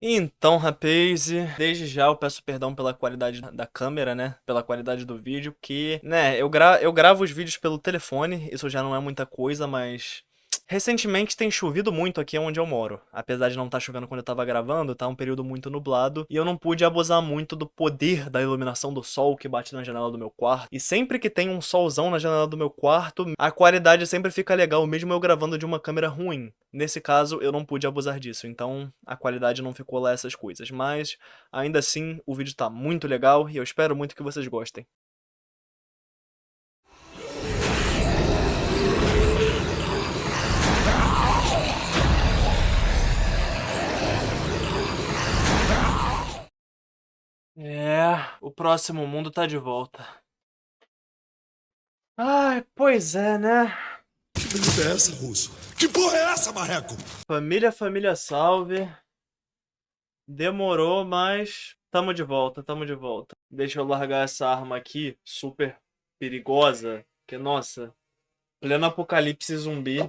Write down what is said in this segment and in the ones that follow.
Então, rapaz, desde já eu peço perdão pela qualidade da câmera, né? Pela qualidade do vídeo, porque, né, eu gravo os vídeos pelo telefone, isso já não é muita coisa, mas recentemente tem chovido muito aqui onde eu moro. Apesar de não estar chovendo quando eu tava gravando, tá um período muito nublado e eu não pude abusar muito do poder da iluminação do sol que bate na janela do meu quarto. E sempre que tem um solzão na janela do meu quarto, a qualidade sempre fica legal, mesmo eu gravando de uma câmera ruim. Nesse caso, eu não pude abusar disso, então a qualidade não ficou lá essas coisas. Mas, ainda assim, o vídeo tá muito legal e eu espero muito que vocês gostem. É, o próximo mundo tá de volta. Ai, pois é, né? Que pergunta é essa, Russo? Que porra é essa, marreco? Família, família, salve. Demorou, mas tamo de volta, tamo de volta. Deixa eu largar essa arma aqui, super perigosa. Que, nossa, pleno apocalipse zumbi.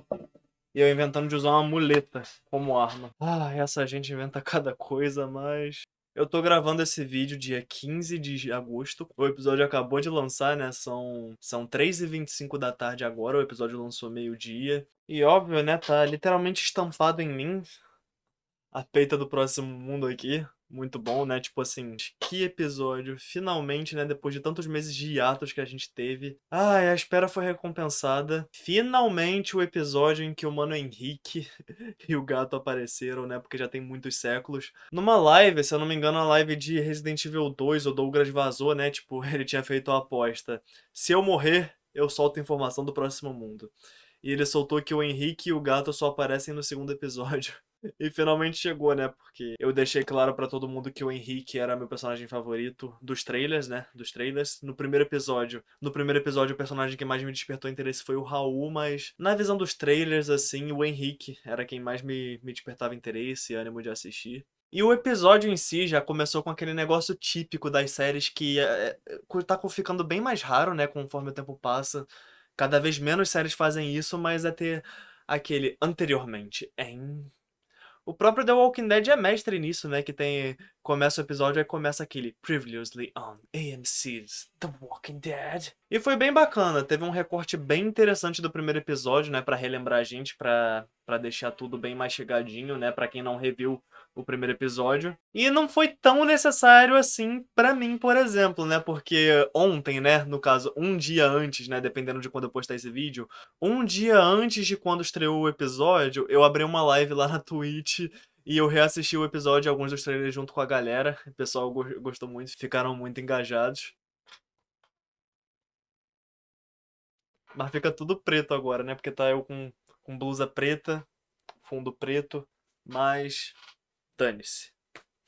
E eu inventando de usar uma muleta como arma. Ah, essa gente inventa cada coisa, mas. Eu tô gravando esse vídeo dia 15 de agosto. O episódio acabou de lançar, né? São 3h25 da tarde agora. O episódio lançou meio-dia. E óbvio, né? Tá literalmente estampado em mim a peita do próximo mundo aqui. Muito bom, né? Tipo assim, que episódio. Finalmente, né? Depois de tantos meses de hiatos que a gente teve. Ai, a espera foi recompensada. Finalmente o episódio em que o Mano Henrique e o gato apareceram, né? Porque já tem muitos séculos. Numa live, se eu não me engano, a live de Resident Evil 2, o Douglas vazou, né? Tipo, ele tinha feito a aposta. Se eu morrer, eu solto informação do próximo mundo. E ele soltou que o Henrique e o gato só aparecem no segundo episódio. E finalmente chegou, né? Porque eu deixei claro pra todo mundo que o Henrique era meu personagem favorito dos trailers, né? Dos trailers. No primeiro episódio, o personagem que mais me despertou interesse foi o Raul, mas na visão dos trailers, assim, o Henrique era quem mais me despertava interesse e ânimo de assistir. E o episódio em si já começou com aquele negócio típico das séries que tá ficando bem mais raro, né? Conforme o tempo passa. Cada vez menos séries fazem isso, mas é ter aquele anteriormente em o próprio The Walking Dead é mestre nisso, né? Que tem. Começa o episódio e começa aquele Previously on AMC's The Walking Dead. E foi bem bacana, teve um recorte bem interessante do primeiro episódio, né? Pra relembrar a gente, pra deixar tudo bem mais chegadinho, né? Pra quem não reviu o primeiro episódio. E não foi tão necessário assim pra mim, por exemplo, né? Porque ontem, né? No caso, um dia antes, né? Dependendo de quando eu postar esse vídeo. Um dia antes de quando estreou o episódio, eu abri uma live lá na Twitch e eu reassisti o episódio e alguns dos trailers junto com a galera. O pessoal gostou muito, ficaram muito engajados. Mas fica tudo preto agora, né? Porque tá eu com blusa preta, fundo preto, mas dane-se.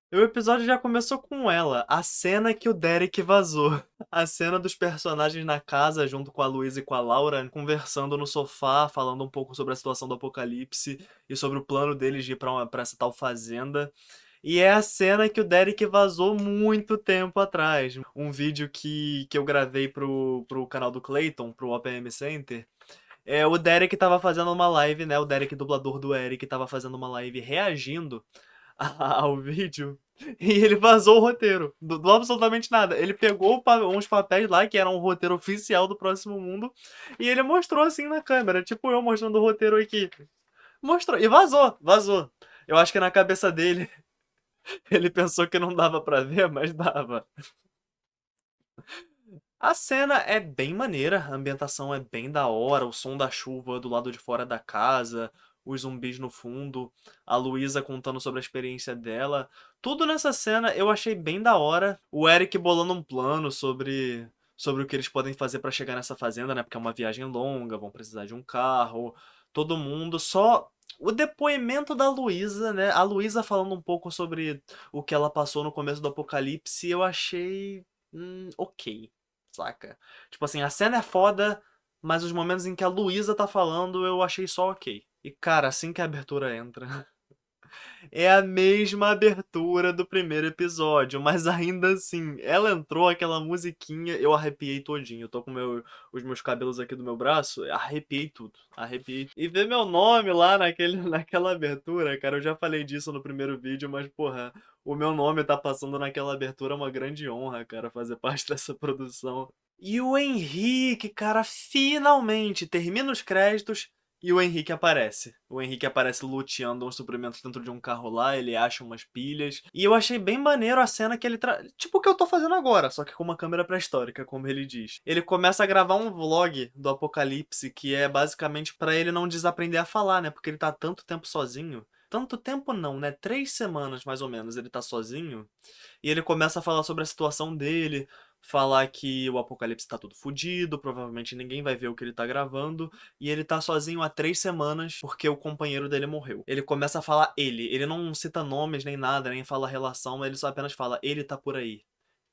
E o episódio já começou com ela, a cena que o Derek vazou. A cena dos personagens na casa, junto com a Luísa e com a Laura, conversando no sofá, falando um pouco sobre a situação do apocalipse e sobre o plano deles de ir pra essa tal fazenda. E é a cena que o Derek vazou muito tempo atrás. Um vídeo que eu gravei pro canal do Clayton, pro OPM Center. O Derek tava fazendo uma live, né? O Derek, dublador do Eric, tava fazendo uma live reagindo ao vídeo e ele vazou o roteiro do absolutamente nada. Ele pegou uns papéis lá que eram o roteiro oficial do próximo mundo e ele mostrou assim na câmera, tipo eu mostrando o roteiro aqui. Mostrou e vazou. Eu acho que na cabeça dele ele pensou que não dava pra ver, mas dava. A cena é bem maneira, a ambientação é bem da hora, o som da chuva do lado de fora da casa, os zumbis no fundo, a Luísa contando sobre a experiência dela. Tudo nessa cena eu achei bem da hora. O Eric bolando um plano sobre o que eles podem fazer pra chegar nessa fazenda, né? Porque é uma viagem longa, vão precisar de um carro. Todo mundo só o depoimento da Luísa, né? A Luísa falando um pouco sobre o que ela passou no começo do apocalipse, eu achei ok, saca? Tipo assim, a cena é foda, mas os momentos em que a Luísa tá falando eu achei só ok. E cara, assim que a abertura entra, É a mesma abertura do primeiro episódio, mas ainda assim, ela entrou aquela musiquinha, eu arrepiei todinho. Eu tô com os meus cabelos aqui do meu braço, arrepiei tudo, arrepiei. E ver meu nome lá naquela abertura, cara, eu já falei disso no primeiro vídeo, mas porra, o meu nome tá passando naquela abertura é uma grande honra, cara, fazer parte dessa produção. E o Henrique, cara, finalmente termina os créditos. E o Henrique aparece. O Henrique aparece luteando uns suprimentos dentro de um carro lá, ele acha umas pilhas. E eu achei bem maneiro a cena que ele tipo o que eu tô fazendo agora, só que com uma câmera pré-histórica, como ele diz. Ele começa a gravar um vlog do Apocalipse, que é basicamente pra ele não desaprender a falar, né? Porque ele tá tanto tempo sozinho. Tanto tempo não, né? 3 semanas mais ou menos ele tá sozinho. E ele começa a falar sobre a situação dele, falar que o Apocalipse tá tudo fudido, provavelmente ninguém vai ver o que ele tá gravando, e ele tá sozinho há 3 semanas porque o companheiro dele morreu. Ele começa a falar ele não cita nomes nem nada, nem fala relação, ele só apenas fala ele tá por aí.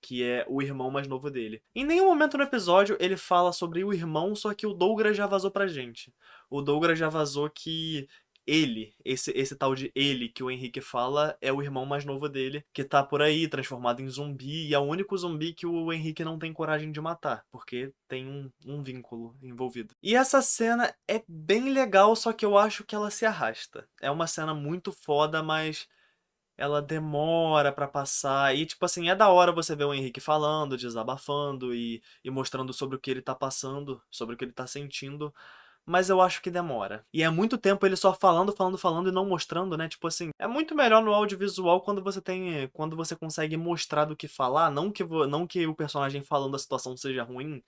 Que é o irmão mais novo dele. Em nenhum momento no episódio ele fala sobre o irmão, só que o Douglas já vazou pra gente. O Douglas já vazou que esse tal de ele que o Henrique fala, é o irmão mais novo dele, que tá por aí, transformado em zumbi, e é o único zumbi que o Henrique não tem coragem de matar, porque tem um vínculo envolvido. E essa cena é bem legal, só que eu acho que ela se arrasta. É uma cena muito foda, mas ela demora pra passar. E, tipo assim, é da hora você ver o Henrique falando, desabafando e mostrando sobre o que ele tá passando, sobre o que ele tá sentindo. Mas eu acho que demora. E é muito tempo ele só falando, falando, falando e não mostrando, né? Tipo assim, é muito melhor no audiovisual quando você consegue mostrar do que falar, não que o personagem falando a situação seja ruim.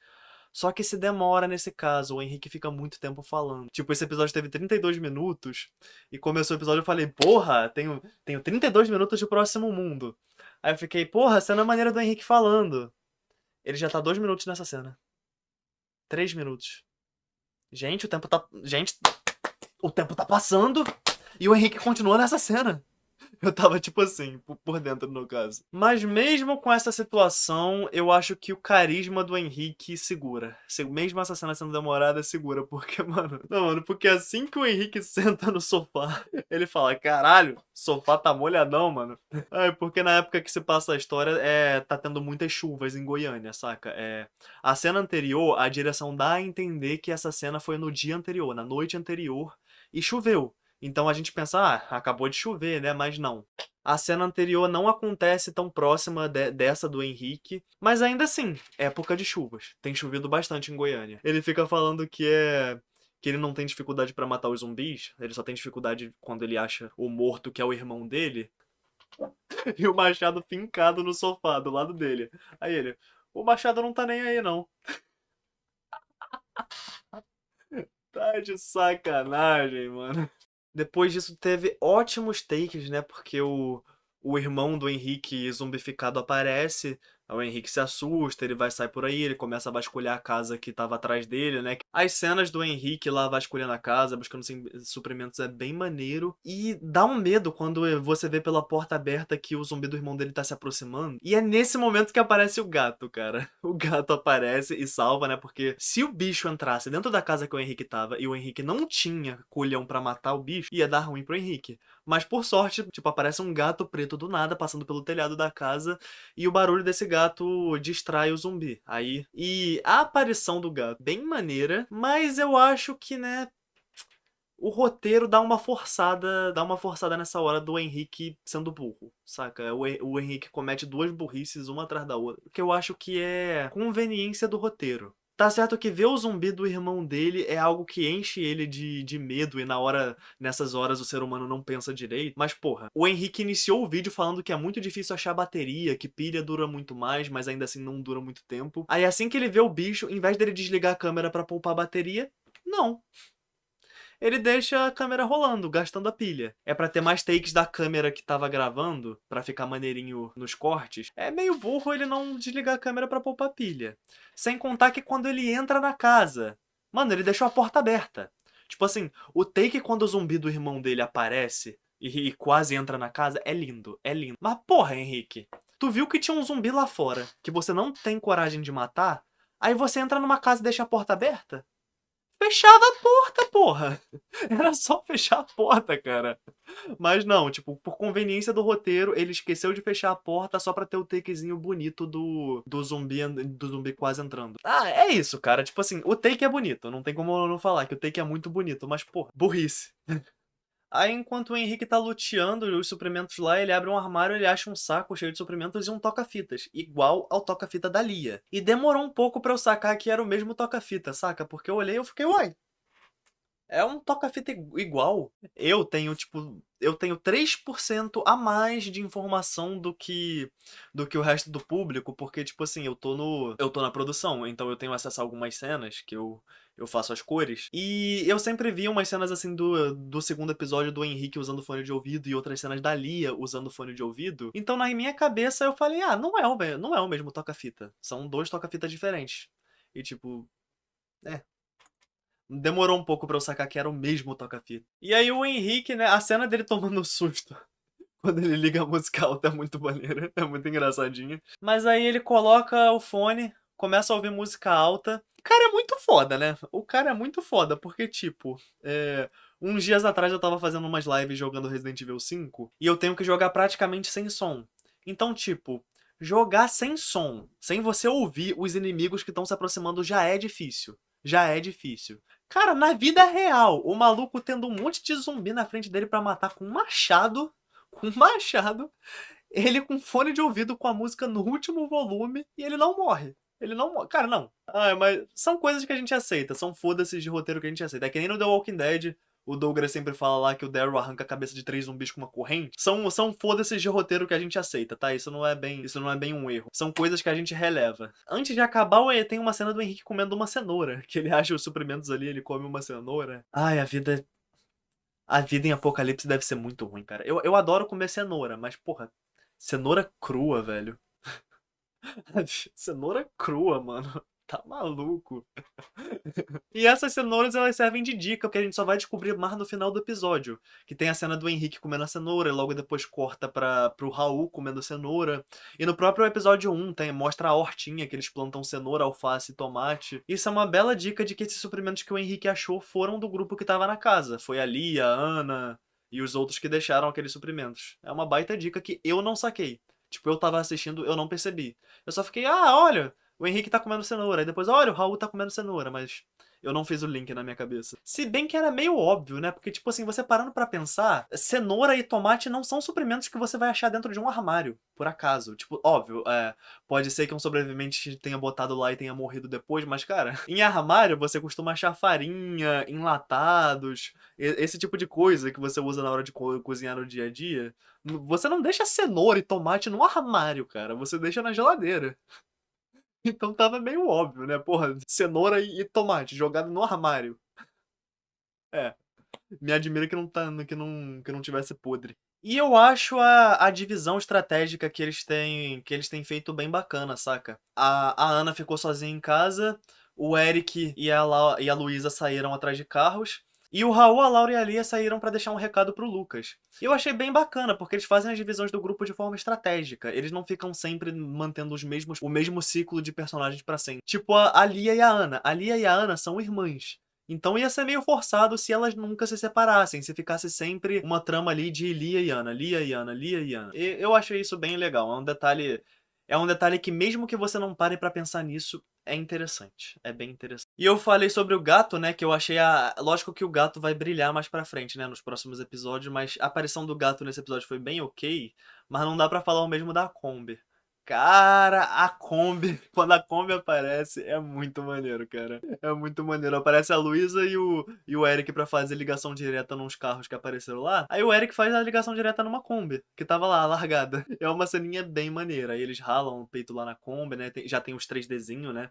Só que se demora nesse caso, o Henrique fica muito tempo falando. Tipo, esse episódio teve 32 minutos, e começou o episódio eu falei, porra, tenho 32 minutos de Próximo Mundo. Aí eu fiquei, porra, cena maneira do Henrique falando. Ele já tá 2 minutos nessa cena. 3 minutos. Gente, o tempo tá passando e o Henrique continua nessa cena. Eu tava tipo assim, por dentro no caso. Mas mesmo com essa situação, eu acho que o carisma do Henrique segura. Mesmo essa cena sendo demorada, segura. Porque, mano. Não, mano, porque assim que o Henrique senta no sofá, ele fala: caralho, sofá tá molhadão, mano. É, porque na época que se passa a história, tá tendo muitas chuvas em Goiânia, saca? A cena anterior, a direção dá a entender que essa cena foi no dia anterior, na noite anterior, e choveu. Então a gente pensa, acabou de chover, né? Mas não. A cena anterior não acontece tão próxima dessa do Henrique, mas ainda assim, época de chuvas. Tem chovido bastante em Goiânia. Ele fica falando que ele não tem dificuldade pra matar os zumbis, ele só tem dificuldade quando ele acha o morto que é o irmão dele e o machado fincado no sofá do lado dele. Aí ele, o machado não tá nem aí não. Tá de sacanagem, mano. Depois disso teve ótimos takes, né? Porque o irmão do Henrique zumbificado aparece, aí o Henrique se assusta, ele vai sair por aí, ele começa a vasculhar a casa que tava atrás dele, né? As cenas do Henrique lá vasculhando a casa, buscando suprimentos é bem maneiro. E dá um medo quando você vê pela porta aberta que o zumbi do irmão dele tá se aproximando. E é nesse momento que aparece o gato, cara. O gato aparece e salva, né? Porque se o bicho entrasse dentro da casa que o Henrique tava e o Henrique não tinha culhão pra matar o bicho, ia dar ruim pro Henrique. Mas por sorte, tipo, aparece um gato preto do nada passando pelo telhado da casa e o barulho desse gato distrai o zumbi. Aí, e a aparição do gato bem maneira, mas eu acho que, né, o roteiro dá uma forçada nessa hora do Henrique sendo burro, saca? O Henrique comete duas burrices uma atrás da outra, que eu acho que é conveniência do roteiro. Tá certo que ver o zumbi do irmão dele é algo que enche ele de medo e nessas horas o ser humano não pensa direito. Mas porra, o Henrique iniciou o vídeo falando que é muito difícil achar bateria, que pilha dura muito mais, mas ainda assim não dura muito tempo. Aí assim que ele vê o bicho, em vez dele desligar a câmera pra poupar a bateria, não. Ele deixa a câmera rolando, gastando a pilha. É pra ter mais takes da câmera que tava gravando, pra ficar maneirinho nos cortes. É meio burro ele não desligar a câmera pra poupar pilha. Sem contar que quando ele entra na casa, mano, ele deixou a porta aberta. Tipo assim, o take quando o zumbi do irmão dele aparece e quase entra na casa é lindo, é lindo. Mas porra, Henrique, tu viu que tinha um zumbi lá fora, que você não tem coragem de matar, aí você entra numa casa e deixa a porta aberta? fechava a porta, porra. Era só fechar a porta, cara. Mas não, tipo, por conveniência do roteiro, ele esqueceu de fechar a porta só pra ter o takezinho bonito do zumbi quase entrando. Ah, é isso, cara. Tipo assim, o take é bonito. Não tem como eu não falar que o take é muito bonito, mas, porra, burrice. Aí, enquanto o Henrique tá luteando os suprimentos lá, ele abre um armário, ele acha um saco cheio de suprimentos e um toca-fitas, igual ao toca-fita da Lia. E demorou um pouco pra eu sacar que era o mesmo toca-fita, saca? Porque eu olhei e eu fiquei, uai, é um toca-fita igual. Eu tenho 3% a mais de informação do que o resto do público, porque, tipo assim, eu tô na produção, então eu tenho acesso a algumas cenas que eu faço as cores. E eu sempre vi umas cenas assim do segundo episódio do Henrique usando fone de ouvido e outras cenas da Lia usando fone de ouvido. Então, na minha cabeça, eu falei, ah, não é o mesmo toca-fita. São dois toca-fitas diferentes. E, tipo, é, demorou um pouco pra eu sacar que era o mesmo toca-fita. E aí o Henrique, né, a cena dele tomando susto quando ele liga a música alta é muito maneira, é muito engraçadinha. Mas aí ele coloca o fone, começa a ouvir música alta. O cara é muito foda, né? O cara é muito foda, porque, tipo, uns dias atrás eu tava fazendo umas lives jogando Resident Evil 5 e eu tenho que jogar praticamente sem som. Então, tipo, jogar sem som, sem você ouvir os inimigos que estão se aproximando já é difícil. Já é difícil. Cara, na vida real, o maluco tendo um monte de zumbi na frente dele pra matar com um machado, ele com fone de ouvido com a música no último volume e ele não morre. Ele não morre. Cara, não. Ah, mas são coisas que a gente aceita, são foda-se de roteiro que a gente aceita. É que nem no The Walking Dead, o Douglas sempre fala lá que o Daryl arranca a cabeça de 3 zumbis com uma corrente. São foda-se de roteiro que a gente aceita, tá? Isso não é bem um erro. São coisas que a gente releva. Antes de acabar, tem uma cena do Henrique comendo uma cenoura, que ele acha os suprimentos ali, ele come uma cenoura. Ai, a vida em Apocalipse deve ser muito ruim, cara. Eu adoro comer cenoura, mas, porra, cenoura crua, velho. Cenoura crua, mano. Tá maluco. E essas cenouras, elas servem de dica, porque a gente só vai descobrir mais no final do episódio. Que tem a cena do Henrique comendo a cenoura, e logo depois corta pro Raul comendo cenoura. E no próprio episódio 1 mostra a hortinha, que eles plantam cenoura, alface e tomate. Isso é uma bela dica de que esses suprimentos que o Henrique achou foram do grupo que tava na casa. Foi a Lia, a Ana e os outros que deixaram aqueles suprimentos. É uma baita dica que eu não saquei. Tipo, eu tava assistindo, eu não percebi. Eu só fiquei, ah, olha, o Henrique tá comendo cenoura. Aí depois, olha, o Raul tá comendo cenoura, mas eu não fiz o link na minha cabeça. Se bem que era meio óbvio, né? Porque, tipo assim, você parando pra pensar, cenoura e tomate não são suprimentos que você vai achar dentro de um armário, por acaso. Tipo, óbvio, pode ser que um sobrevivente tenha botado lá e tenha morrido depois, mas, cara, em armário você costuma achar farinha, enlatados, esse tipo de coisa que você usa na hora de cozinhar no dia a dia. Você não deixa cenoura e tomate no armário, cara. Você deixa na geladeira. Então tava meio óbvio, né? Porra, cenoura e tomate jogado no armário. É, me admira que não tivesse podre. E eu acho a divisão estratégica que eles têm feito bem bacana, saca? A Ana ficou sozinha em casa, o Eric e a Luísa saíram atrás de carros, e o Raul, a Laura e a Lia saíram pra deixar um recado pro Lucas. E eu achei bem bacana, porque eles fazem as divisões do grupo de forma estratégica. Eles não ficam sempre mantendo o mesmo ciclo de personagens pra sempre. Tipo a Lia e a Ana. A Lia e a Ana são irmãs. Então ia ser meio forçado se elas nunca se separassem, se ficasse sempre uma trama ali de Lia e Ana, Lia e Ana, Lia e Ana. E eu achei isso bem legal. É um detalhe que mesmo que você não pare pra pensar nisso, é interessante. É bem interessante. E eu falei sobre o gato, né, que eu achei lógico que o gato vai brilhar mais pra frente, né, nos próximos episódios, mas a aparição do gato nesse episódio foi bem ok, mas não dá pra falar o mesmo da Kombi. Cara, a Kombi, quando a Kombi aparece, é muito maneiro, cara. É muito maneiro. Aparece a Luísa e o Eric pra fazer ligação direta nos carros que apareceram lá. Aí o Eric faz a ligação direta numa Kombi, que tava lá, largada. É uma ceninha bem maneira. Aí eles ralam o peito lá na Kombi, né? Já tem os 3Dzinho, né?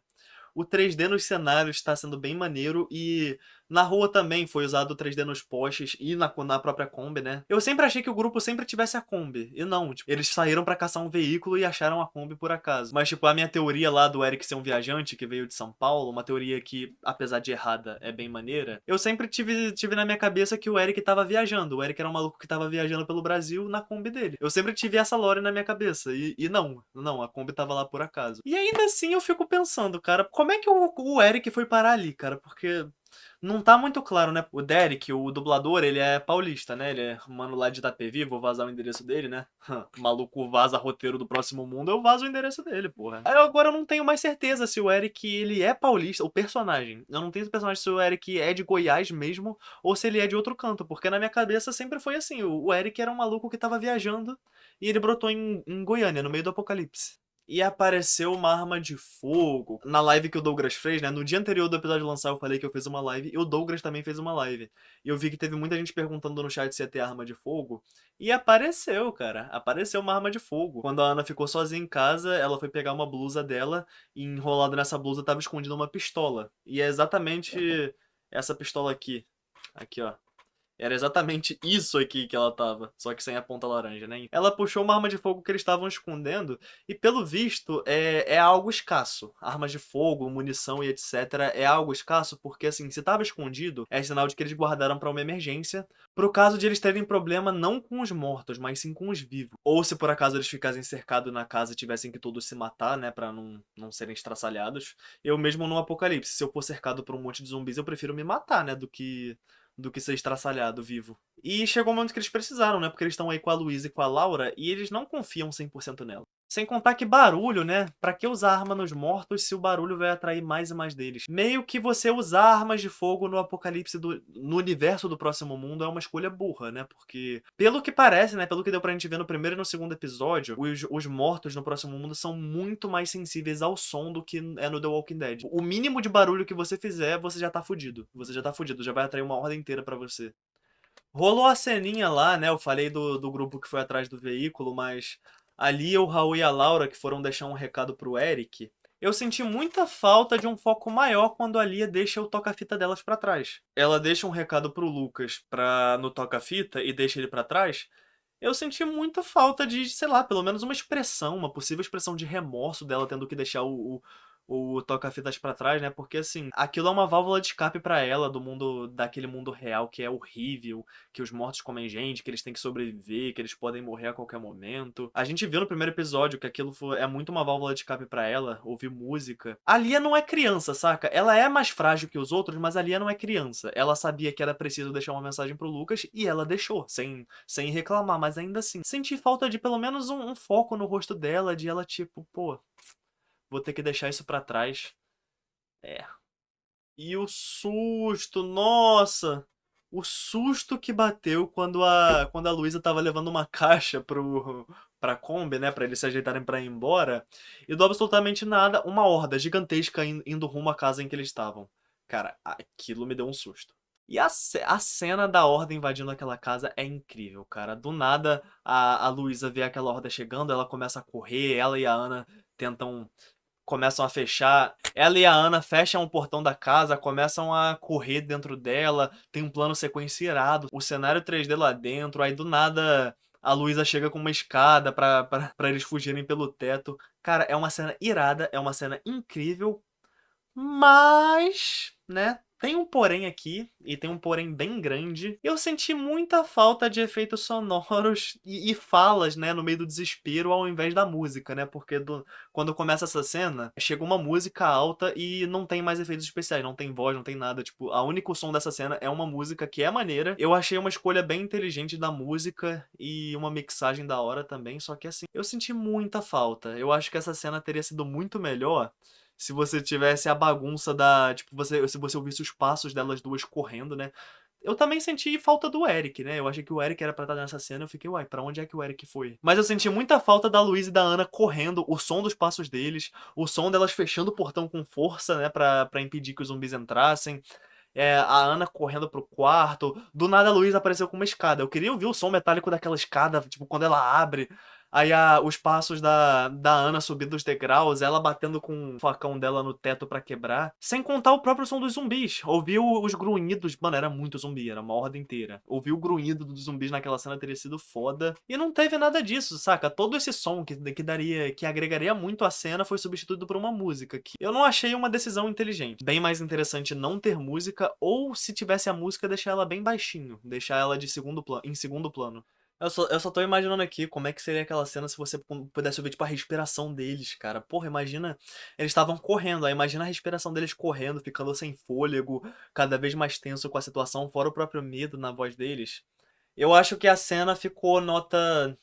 O 3D nos cenários está sendo bem maneiro e na rua também foi usado o 3D nos postes e na própria Kombi, né? Eu sempre achei que o grupo sempre tivesse a Kombi. E não, tipo, eles saíram pra caçar um veículo e acharam a Kombi por acaso. Mas, tipo, a minha teoria lá do Eric ser um viajante que veio de São Paulo, uma teoria que, apesar de errada, é bem maneira. Eu sempre tive na minha cabeça que o Eric tava viajando. O Eric era um maluco que tava viajando pelo Brasil na Kombi dele. Eu sempre tive essa lore na minha cabeça. E não, a Kombi tava lá por acaso. E ainda assim eu fico pensando, cara, como é que o Eric foi parar ali, cara? Porque Não tá muito claro, né? O Derek, o dublador, ele é paulista, né? Ele é mano lá de Itapevi, vou vazar o endereço dele, né? O maluco vaza roteiro do Próximo Mundo, eu vazo o endereço dele, porra. Aí agora eu não tenho mais certeza se o Eric, ele é paulista, o personagem. Eu não tenho personagem se o Eric é de Goiás mesmo, ou se ele é de outro canto, porque na minha cabeça sempre foi assim, o Eric era um maluco que tava viajando e ele brotou em Goiânia, no meio do apocalipse. E apareceu uma arma de fogo. Na live que o Douglas fez, né? No dia anterior do episódio lançar, eu falei que eu fiz uma live. E o Douglas também fez uma live. E eu vi que teve muita gente perguntando no chat se ia ter arma de fogo. E apareceu, cara. Apareceu uma arma de fogo. Quando a Ana ficou sozinha em casa, ela foi pegar uma blusa dela. E enrolada nessa blusa tava escondida uma pistola. E é exatamente essa pistola aqui. Aqui, ó. Era exatamente isso aqui que ela tava, só que sem a ponta laranja, né? Ela puxou uma arma de fogo que eles estavam escondendo e, pelo visto, é algo escasso. Armas de fogo, munição e etc. é algo escasso porque, assim, se tava escondido, é sinal de que eles guardaram pra uma emergência, pro caso de eles terem problema não com os mortos, mas sim com os vivos. Ou se por acaso eles ficassem cercados na casa e tivessem que todos se matar, né, pra não serem estraçalhados. Eu mesmo no apocalipse, se eu for cercado por um monte de zumbis, eu prefiro me matar, né, do que ser estraçalhado vivo. E chegou o momento que eles precisaram, né? Porque eles estão aí com a Luísa e com a Laura e eles não confiam 100% nela. Sem contar que barulho, né? Pra que usar arma nos mortos se o barulho vai atrair mais e mais deles? Meio que você usar armas de fogo no apocalipse no universo do Próximo Mundo é uma escolha burra, né? Porque, pelo que parece, né? Pelo que deu pra gente ver no primeiro e no segundo episódio, os mortos no Próximo Mundo são muito mais sensíveis ao som do que é no The Walking Dead. O mínimo de barulho que você fizer, você já tá fudido. Você já tá fudido, já vai atrair uma horda inteira pra você. Rolou a ceninha lá, né? Eu falei do grupo que foi atrás do veículo, mas ali o Raul e a Laura que foram deixar um recado pro Eric. Eu senti muita falta de um foco maior quando a Lia deixa o toca-fita delas pra trás. Ela deixa um recado pro Lucas no toca-fita e deixa ele pra trás. Eu senti muita falta de, sei lá, pelo menos uma expressão, uma possível expressão de remorso dela tendo que deixar o toca-fitas pra trás, né? Porque assim, aquilo é uma válvula de escape pra ela daquele mundo real que é horrível, que os mortos comem gente, que eles têm que sobreviver, que eles podem morrer a qualquer momento. A gente viu no primeiro episódio que aquilo é muito uma válvula de escape pra ela, ouvir música. A Lia não é criança, saca? Ela é mais frágil que os outros, mas a Lia não é criança. Ela sabia que era preciso deixar uma mensagem pro Lucas e ela deixou, sem reclamar, mas ainda assim, senti falta de pelo menos um foco no rosto dela, de ela tipo, pô, vou ter que deixar isso pra trás. É. E o susto, nossa! O susto que bateu quando a Luísa tava levando uma caixa pra Kombi, né? Pra eles se ajeitarem pra ir embora. E do absolutamente nada, uma horda gigantesca indo rumo à casa em que eles estavam. Cara, aquilo me deu um susto. E a cena da horda invadindo aquela casa é incrível, cara. Do nada, a Luísa vê aquela horda chegando, ela começa a correr, ela e a Ana tentam começam a fechar. Ela e a Ana fecham o portão da casa, começam a correr dentro dela. Tem um plano sequência irado. O cenário 3D lá dentro. Aí do nada a Luísa chega com uma escada pra eles fugirem pelo teto. Cara, é uma cena irada, é uma cena incrível. Mas, né? Tem um porém aqui, e tem um porém bem grande. Eu senti muita falta de efeitos sonoros e falas, né, no meio do desespero, ao invés da música, né? Porque quando começa essa cena, chega uma música alta e não tem mais efeitos especiais, não tem voz, não tem nada. Tipo, a único som dessa cena é uma música que é maneira. Eu achei uma escolha bem inteligente da música e uma mixagem da hora também, só que assim, eu senti muita falta. Eu acho que essa cena teria sido muito melhor se você tivesse a bagunça tipo, se você ouvisse os passos delas duas correndo, né? Eu também senti falta do Eric, né? Eu achei que o Eric era pra estar nessa cena, eu fiquei, uai, pra onde é que o Eric foi? Mas eu senti muita falta da Luísa e da Ana correndo, o som dos passos deles, o som delas fechando o portão com força, né, pra impedir que os zumbis entrassem. A Ana correndo pro quarto. Do nada a Luísa apareceu com uma escada. Eu queria ouvir o som metálico daquela escada, tipo, quando ela abre. Aí os passos da Ana subindo os degraus, ela batendo com o facão dela no teto pra quebrar. Sem contar o próprio som dos zumbis. Ouvir os grunhidos. Mano, era muito zumbi, era uma horda inteira. Ouvir o grunhido dos zumbis naquela cena teria sido foda. E não teve nada disso, saca? Todo esse som que agregaria muito à cena foi substituído por uma música. Que eu não achei uma decisão inteligente. Bem mais interessante não ter música, ou se tivesse a música, deixar ela bem baixinho. Deixar ela em segundo plano. Eu só tô imaginando aqui como é que seria aquela cena se você pudesse ouvir, tipo, a respiração deles, cara. Porra, imagina. Eles estavam correndo, aí imagina a respiração deles correndo, ficando sem fôlego, cada vez mais tenso com a situação, fora o próprio medo na voz deles. Eu acho que a cena ficou nota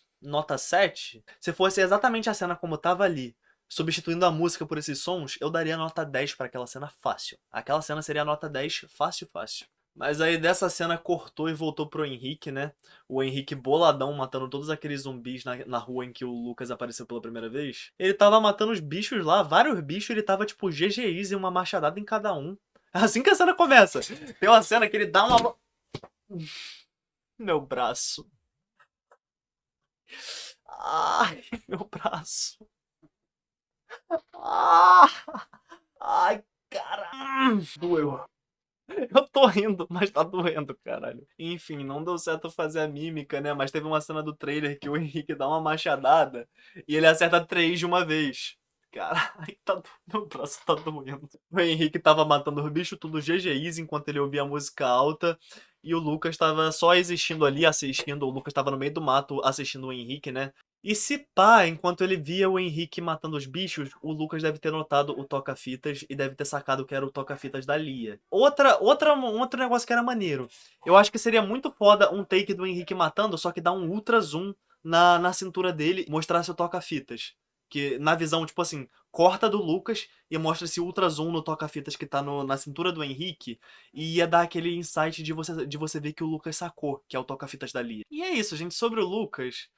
7. Se fosse exatamente a cena como tava ali, substituindo a música por esses sons, eu daria nota 10 pra aquela cena fácil. Aquela cena seria nota 10 fácil, fácil. Mas aí dessa cena cortou e voltou pro Henrique, né? O Henrique boladão matando todos aqueles zumbis na rua em que o Lucas apareceu pela primeira vez. Ele tava matando os bichos lá, vários bichos, ele tava tipo GGIs e uma machadada em cada um. Assim que a cena começa. Tem uma cena que ele dá uma. Meu braço. Ai, meu braço. Ah, ai, caralho. Doeu. Eu tô rindo, mas tá doendo, caralho. Enfim, não deu certo fazer a mímica, né? Mas teve uma cena do trailer que o Henrique dá uma machadada e ele acerta 3 de uma vez. Caralho, meu braço tá doendo. O Henrique tava matando os bichos, tudo GGIs, enquanto ele ouvia a música alta. E o Lucas tava só existindo ali, assistindo. O Lucas tava no meio do mato assistindo o Henrique, né? E se pá, enquanto ele via o Henrique matando os bichos, o Lucas deve ter notado o toca-fitas e deve ter sacado que era o toca-fitas da Lia. Outro negócio que era maneiro. Eu acho que seria muito foda um take do Henrique matando, só que dá um ultra zoom na cintura dele e mostrasse o toca-fitas. Que na visão, tipo assim, corta do Lucas e mostra esse ultra zoom no toca-fitas que tá na cintura do Henrique. E ia dar aquele insight de você ver que o Lucas sacou, que é o toca-fitas da Lia. E é isso, gente. Sobre o Lucas.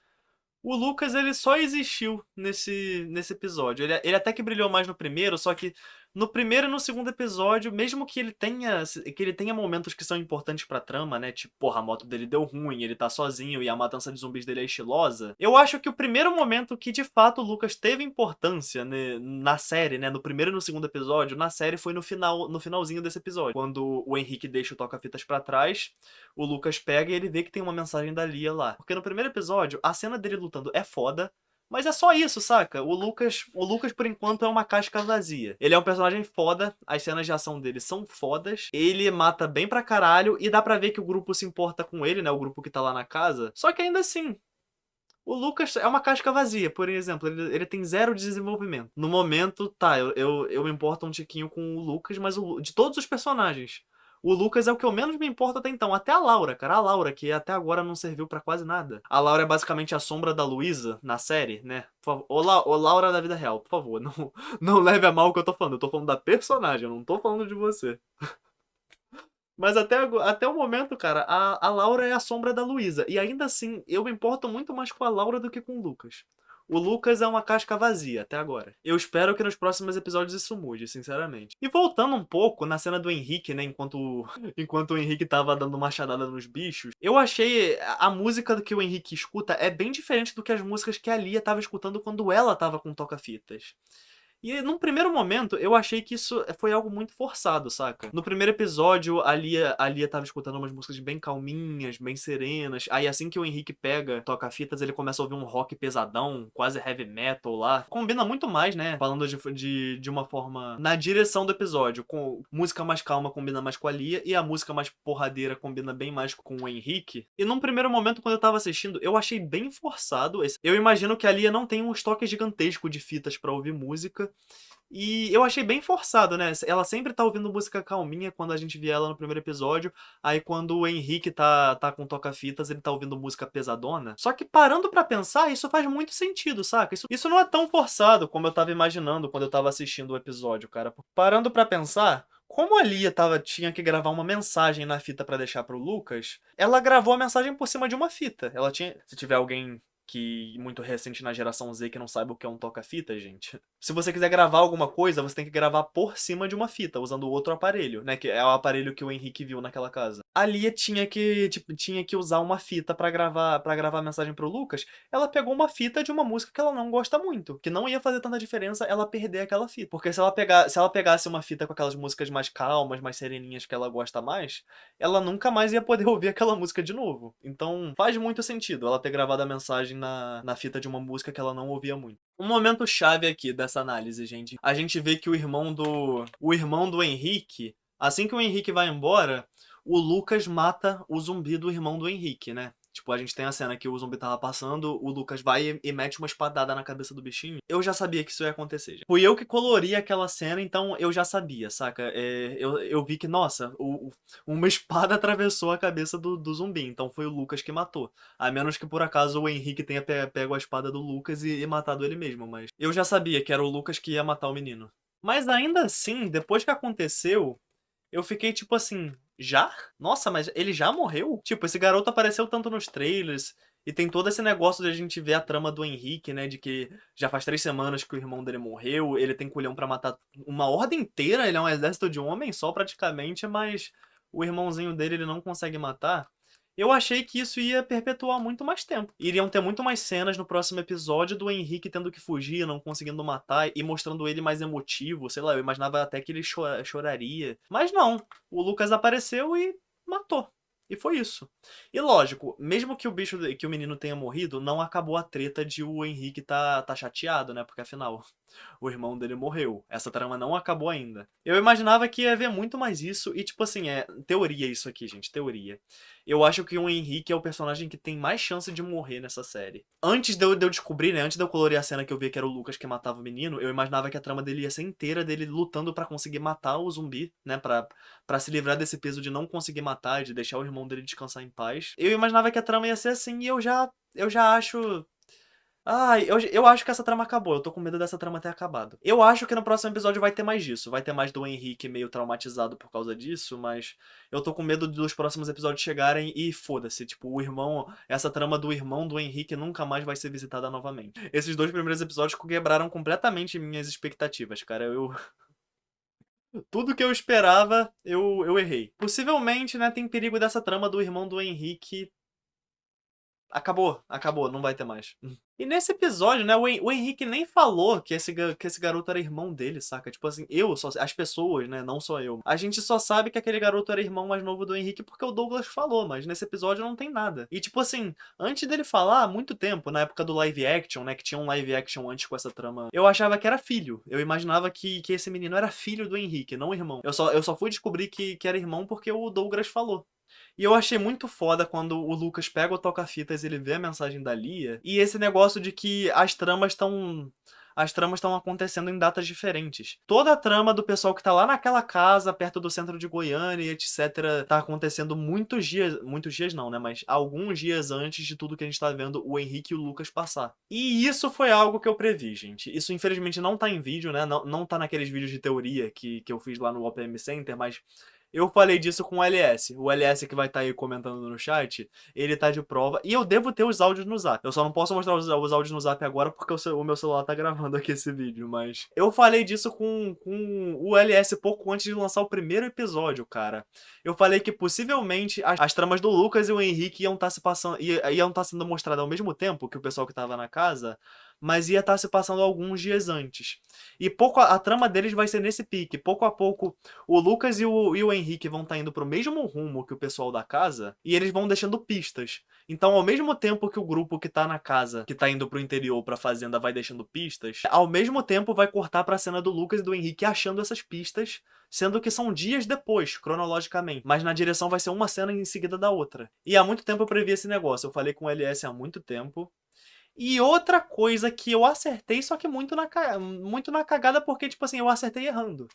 O Lucas, ele só existiu nesse episódio. Ele até que brilhou mais no primeiro, só que no primeiro e no segundo episódio, mesmo que ele tenha momentos que são importantes pra trama, né? Tipo, porra, a moto dele deu ruim, ele tá sozinho e a matança de zumbis dele é estilosa. Eu acho que o primeiro momento que de fato o Lucas teve importância, né, na série, né? No primeiro e no segundo episódio, na série foi no finalzinho desse episódio. Quando o Henrique deixa o toca-fitas pra trás, o Lucas pega e ele vê que tem uma mensagem da Lia lá. Porque no primeiro episódio, a cena dele lutando é foda, mas é só isso, saca? O Lucas por enquanto é uma casca vazia. Ele é um personagem foda, as cenas de ação dele são fodas, ele mata bem pra caralho e dá pra ver que o grupo se importa com ele, né? O grupo que tá lá na casa. Só que ainda assim, o Lucas é uma casca vazia, por exemplo, ele tem zero desenvolvimento. No momento, tá, eu me importo um tiquinho com o Lucas, mas de todos os personagens, o Lucas é o que eu menos me importo até então. Até a Laura, cara. A Laura, que até agora não serviu pra quase nada. A Laura é basicamente a sombra da Luísa na série, né? Por favor. Ô, Laura da vida real, por favor, não leve a mal o que eu tô falando. Eu tô falando da personagem, eu não tô falando de você. Mas até o momento, cara, a Laura é a sombra da Luísa. E ainda assim, eu me importo muito mais com a Laura do que com o Lucas. O Lucas é uma casca vazia até agora. Eu espero que nos próximos episódios isso mude, sinceramente. E voltando um pouco na cena do Henrique, né? Enquanto o Henrique tava dando machadada nos bichos, eu achei a música que o Henrique escuta é bem diferente do que as músicas que a Lia tava escutando quando ela tava com toca-fitas. E num primeiro momento, eu achei que isso foi algo muito forçado, saca? No primeiro episódio, a Lia tava escutando umas músicas bem calminhas, bem serenas. Aí assim que o Henrique pega, toca fitas, ele começa a ouvir um rock pesadão, quase heavy metal lá. Combina muito mais, né? Falando de uma forma na direção do episódio. Com música mais calma combina mais com a Lia e a música mais porradeira combina bem mais com o Henrique. E num primeiro momento, quando eu tava assistindo, eu achei bem forçado. Eu imagino que a Lia não tem um estoque gigantesco de fitas pra ouvir música. E eu achei bem forçado, né? Ela sempre tá ouvindo música calminha quando a gente vê ela no primeiro episódio. Aí quando o Henrique tá com toca-fitas, ele tá ouvindo música pesadona. Só que parando pra pensar, isso faz muito sentido, saca? Isso não é tão forçado como eu tava imaginando quando eu tava assistindo o episódio, cara. Parando pra pensar, como a Lia tinha que gravar uma mensagem na fita pra deixar pro Lucas, ela gravou a mensagem por cima de uma fita. Ela tinha. Se tiver alguém que muito recente na geração Z que não saiba o que é um toca-fita, gente. Se você quiser gravar alguma coisa, você tem que gravar por cima de uma fita, usando outro aparelho, né? Que é o aparelho que o Henrique viu naquela casa. A Lia tinha que usar uma fita pra gravar a mensagem pro Lucas. Ela pegou uma fita de uma música que ela não gosta muito, que não ia fazer tanta diferença ela perder aquela fita. Porque se ela pegasse uma fita com aquelas músicas mais calmas, mais sereninhas que ela gosta mais, ela nunca mais ia poder ouvir aquela música de novo. Então faz muito sentido ela ter gravado a mensagem na fita de uma música que ela não ouvia muito. Um momento chave aqui dessa análise, gente. A gente vê que o irmão do Henrique, assim que o Henrique vai embora, o Lucas mata o zumbi do irmão do Henrique, né? Tipo, a gente tem a cena que o zumbi tava passando, o Lucas vai e mete uma espadada na cabeça do bichinho. Eu já sabia que isso ia acontecer. Gente. Fui eu que colori aquela cena, então eu já sabia, saca? Eu vi que, nossa, uma espada atravessou a cabeça do zumbi, então foi o Lucas que matou. A menos que por acaso o Henrique tenha pego a espada do Lucas e matado ele mesmo, mas eu já sabia que era o Lucas que ia matar o menino. Mas ainda assim, depois que aconteceu, eu fiquei tipo assim, já? Nossa, mas ele já morreu? Tipo, esse garoto apareceu tanto nos trailers. E tem todo esse negócio de a gente ver a trama do Henrique, né? De que já faz 3 semanas que o irmão dele morreu. Ele tem culhão pra matar uma ordem inteira. Ele é um exército de um homem só, praticamente. Mas o irmãozinho dele ele não consegue matar. Eu achei que isso ia perpetuar muito mais tempo. Iriam ter muito mais cenas no próximo episódio do Henrique tendo que fugir, não conseguindo matar e mostrando ele mais emotivo. Sei lá, eu imaginava até que ele choraria. Mas não, o Lucas apareceu e matou. E foi isso. E lógico, mesmo que que o menino tenha morrido, não acabou a treta de o Henrique tá chateado, né? Porque afinal, o irmão dele morreu. Essa trama não acabou ainda. Eu imaginava que ia ver muito mais isso e tipo assim, teoria isso aqui, gente, teoria. Eu acho que o Henrique é o personagem que tem mais chance de morrer nessa série. Antes de eu descobrir, né, antes de eu colorir a cena que eu vi que era o Lucas que matava o menino, eu imaginava que a trama dele ia ser inteira dele lutando pra conseguir matar o zumbi, né, pra se livrar desse peso de não conseguir matar, de deixar o irmão dele descansar em paz. Eu imaginava que a trama ia ser assim e eu já acho. Ai, eu acho que essa trama acabou. Eu tô com medo dessa trama ter acabado. Eu acho que no próximo episódio vai ter mais disso. Vai ter mais do Henrique meio traumatizado por causa disso, mas eu tô com medo dos próximos episódios chegarem e foda-se. Tipo, o irmão. Essa trama do irmão do Henrique nunca mais vai ser visitada novamente. Esses 2 primeiros episódios quebraram completamente minhas expectativas, cara. Tudo que eu esperava, eu errei. Possivelmente, né, tem perigo dessa trama do irmão do Henrique. Acabou, não vai ter mais. E nesse episódio, né, o Henrique nem falou que esse garoto era irmão dele, saca? Tipo assim, as pessoas, né, não só eu. A gente só sabe que aquele garoto era irmão mais novo do Henrique porque o Douglas falou, mas nesse episódio não tem nada. E tipo assim, antes dele falar, há muito tempo, na época do live action, né, que tinha um live action antes com essa trama, eu achava que era filho. Eu imaginava que esse menino era filho do Henrique, não irmão. Eu só fui descobrir que era irmão porque o Douglas falou. E eu achei muito foda quando o Lucas pega o toca-fitas e ele vê a mensagem da Lia. E esse negócio de que as tramas estão acontecendo em datas diferentes. Toda a trama do pessoal que tá lá naquela casa, perto do centro de Goiânia e etc, tá acontecendo muitos dias não, né, mas alguns dias antes de tudo que a gente tá vendo o Henrique e o Lucas passar. E isso foi algo que eu previ, gente. Isso infelizmente não tá em vídeo, né, não tá naqueles vídeos de teoria que eu fiz lá no OPM Center, mas eu falei disso com o LS. O LS que vai estar aí comentando no chat, ele tá de prova. E eu devo ter os áudios no Zap. Eu só não posso mostrar os áudios no Zap agora porque o meu celular tá gravando aqui esse vídeo. Mas eu falei disso com o LS pouco antes de lançar o primeiro episódio, cara. Eu falei que possivelmente as tramas do Lucas e o Henrique iam estar se passando, iam estar sendo mostradas ao mesmo tempo que o pessoal que tava na casa, mas ia estar se passando alguns dias antes. E a trama deles vai ser nesse pique. Pouco a pouco o Lucas e o Henrique vão estar indo pro mesmo rumo que o pessoal da casa, e eles vão deixando pistas. Então, ao mesmo tempo que o grupo que tá na casa, que tá indo pro interior, pra fazenda, vai deixando pistas, ao mesmo tempo vai cortar pra cena do Lucas e do Henrique achando essas pistas, sendo que são dias depois, cronologicamente. Mas na direção vai ser uma cena em seguida da outra. E há muito tempo eu previ esse negócio. Eu falei com o LS há muito tempo. E outra coisa que eu acertei, só que muito na cagada, porque, tipo assim, eu acertei errando.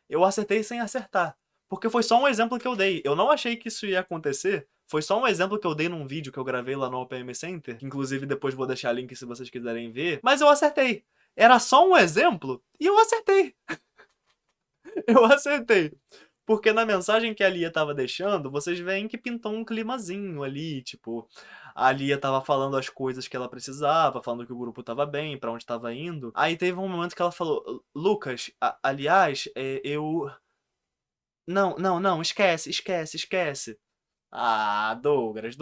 Eu acertei sem acertar. Porque foi só um exemplo que eu dei. Eu não achei que isso ia acontecer. Foi só um exemplo que eu dei num vídeo que eu gravei lá no OPM Center. Que inclusive depois vou deixar link se vocês quiserem ver. Mas eu acertei. Era só um exemplo e eu acertei. Eu acertei. Porque na mensagem que a Lia tava deixando, vocês veem que pintou um climazinho ali, tipo, a Lia tava falando as coisas que ela precisava, falando que o grupo tava bem, pra onde tava indo. Aí teve um momento que ela falou: Lucas, aliás, eu. Não, não, não, esquece, esquece, esquece. Ah, Douglas.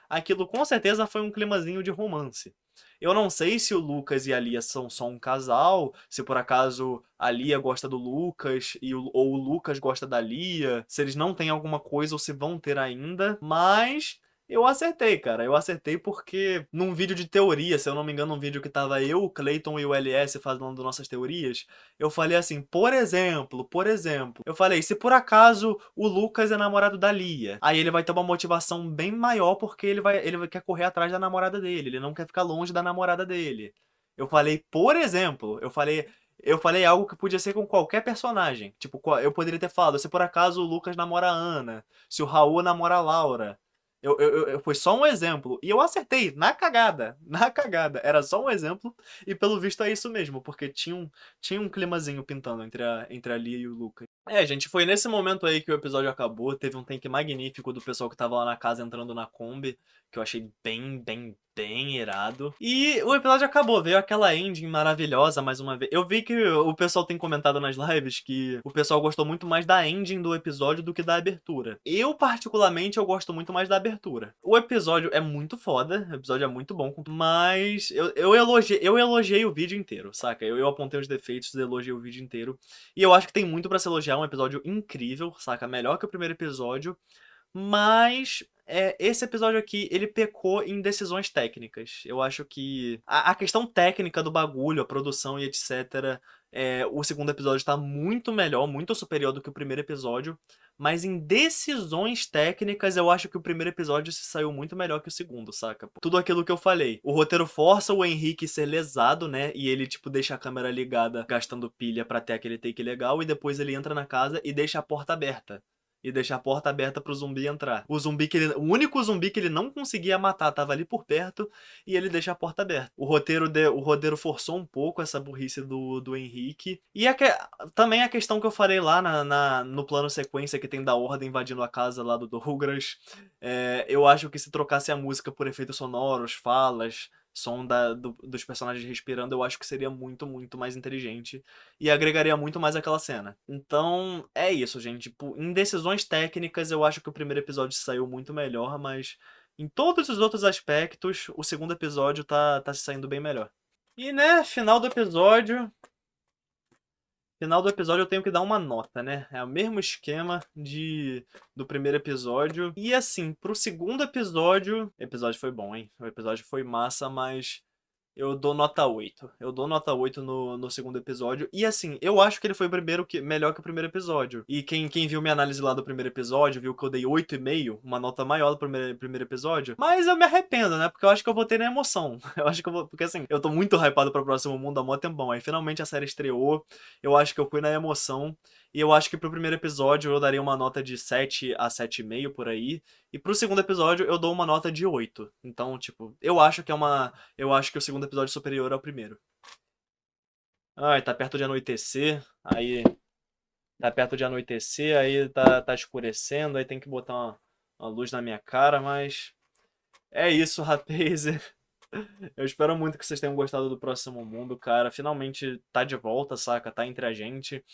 Aquilo com certeza foi um climazinho de romance. Eu não sei se o Lucas e a Lia são só um casal, se por acaso a Lia gosta do Lucas ou o Lucas gosta da Lia, se eles não têm alguma coisa ou se vão ter ainda, mas Eu acertei, cara. Eu acertei porque num vídeo de teoria, se eu não me engano, um vídeo que tava eu, o Clayton e o LS falando nossas teorias, eu falei assim, por exemplo, eu falei, se por acaso o Lucas é namorado da Lia, aí ele vai ter uma motivação bem maior porque ele quer correr atrás da namorada dele, ele não quer ficar longe da namorada dele. Eu falei, por exemplo, eu falei algo que podia ser com qualquer personagem. Tipo, eu poderia ter falado, se por acaso o Lucas namora a Ana, se o Raul namora a Laura. Foi só um exemplo. E eu acertei, na cagada. Na cagada. Era só um exemplo. E pelo visto é isso mesmo, porque tinha um climazinho pintando entre a Lia e o Lucas. É, gente, foi nesse momento aí que o episódio acabou. Teve um take magnífico do pessoal que tava lá na casa entrando na Kombi, que eu achei bem, bem, bem irado. E o episódio acabou, veio aquela ending maravilhosa mais uma vez. Eu vi que o pessoal tem comentado nas lives que o pessoal gostou muito mais da ending do episódio do que da abertura. Eu, particularmente, eu gosto muito mais da abertura. O episódio é muito foda, o episódio é muito bom, mas eu elogiei o vídeo inteiro, saca? Eu apontei os defeitos e elogiei o vídeo inteiro. E eu acho que tem muito pra se elogiar, um episódio incrível, saca? Melhor que o primeiro episódio. Mas esse episódio aqui, ele pecou em decisões técnicas. Eu acho que a questão técnica do bagulho, a produção e etc. O segundo episódio tá muito melhor, muito superior do que o primeiro episódio. Mas em decisões técnicas, eu acho que o primeiro episódio se saiu muito melhor que o segundo, saca? Tudo aquilo que eu falei. O roteiro força o Henrique ser lesado, né? E ele, tipo, deixa a câmera ligada, gastando pilha pra ter aquele take legal. E depois ele entra na casa e deixa a porta aberta. E deixar a porta aberta pro zumbi entrar. O único zumbi que ele não conseguia matar tava ali por perto e ele deixa a porta aberta. O roteiro forçou um pouco essa burrice do Henrique. E também a questão que eu falei lá no plano sequência que tem da Horda invadindo a casa lá do Douglas. Eu acho que se trocasse a música por efeitos sonoros, falas, som dos personagens respirando, eu acho que seria muito, muito mais inteligente e agregaria muito mais aquela cena. Então, é isso, gente. Tipo, em decisões técnicas, eu acho que o primeiro episódio saiu muito melhor, mas em todos os outros aspectos, o segundo episódio tá se saindo bem melhor. E, né, Final do episódio eu tenho que dar uma nota, né? É o mesmo esquema do primeiro episódio. E assim, pro segundo episódio. O episódio foi bom, hein? O episódio foi massa, mas eu dou nota 8. Eu dou nota 8 no segundo episódio. E assim, eu acho que ele foi melhor que o primeiro episódio. E quem viu minha análise lá do primeiro episódio, viu que eu dei 8,5, uma nota maior do primeiro episódio. Mas eu me arrependo, né? Porque eu acho que eu vou ter na emoção. Eu acho que eu vou. Porque assim, eu tô muito hypado pro próximo mundo há mó tempão. Aí finalmente a série estreou. Eu acho que eu fui na emoção. E eu acho que pro primeiro episódio eu daria uma nota de 7 a 7,5 por aí. E pro segundo episódio eu dou uma nota de 8. Então, tipo, eu acho que o segundo episódio é superior ao primeiro. Ai, tá perto de anoitecer. Aí. Tá perto de anoitecer, aí tá escurecendo, aí tem que botar uma luz na minha cara, mas. É isso, Rapazer. Eu espero muito que vocês tenham gostado do Próximo Mundo, cara. Finalmente tá de volta, saca? Tá entre a gente.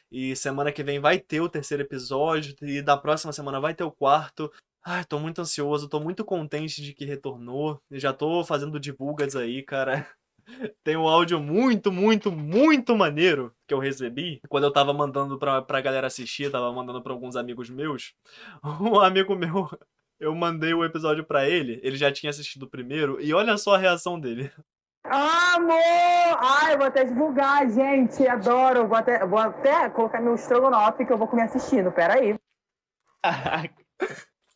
E semana que vem vai ter o terceiro episódio. E da próxima semana vai ter o quarto. Ai, tô muito ansioso, tô muito contente de que retornou. Eu já tô fazendo divulgas aí, cara. Tem um áudio muito, muito, muito maneiro que eu recebi. Quando eu tava mandando pra galera assistir, tava mandando pra alguns amigos meus. Um amigo meu, eu mandei o episódio pra ele já tinha assistido o primeiro, e olha só a reação dele. Amor! Ai, vou até divulgar, gente. Adoro. Vou até colocar meu estrogonofe que eu vou comer assistindo. Pera aí.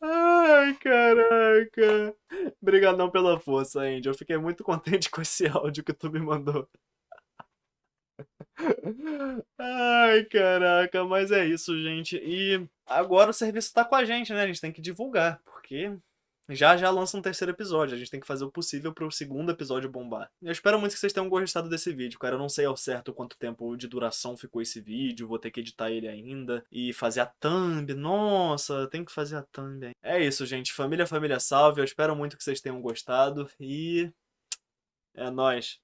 Ai, caraca. Obrigadão pela força, Andy. Eu fiquei muito contente com esse áudio que tu me mandou. Ai, caraca, mas é isso, gente. E agora o serviço tá com a gente, né? A gente tem que divulgar, porque já já lança um terceiro episódio. A gente tem que fazer o possível pro segundo episódio bombar. Eu espero muito que vocês tenham gostado desse vídeo, cara. Eu não sei ao certo quanto tempo de duração ficou esse vídeo. Vou ter que editar ele ainda e fazer a thumb. Nossa, tem que fazer a thumb aí. É isso, gente. Família, família salve. Eu espero muito que vocês tenham gostado e é nóis.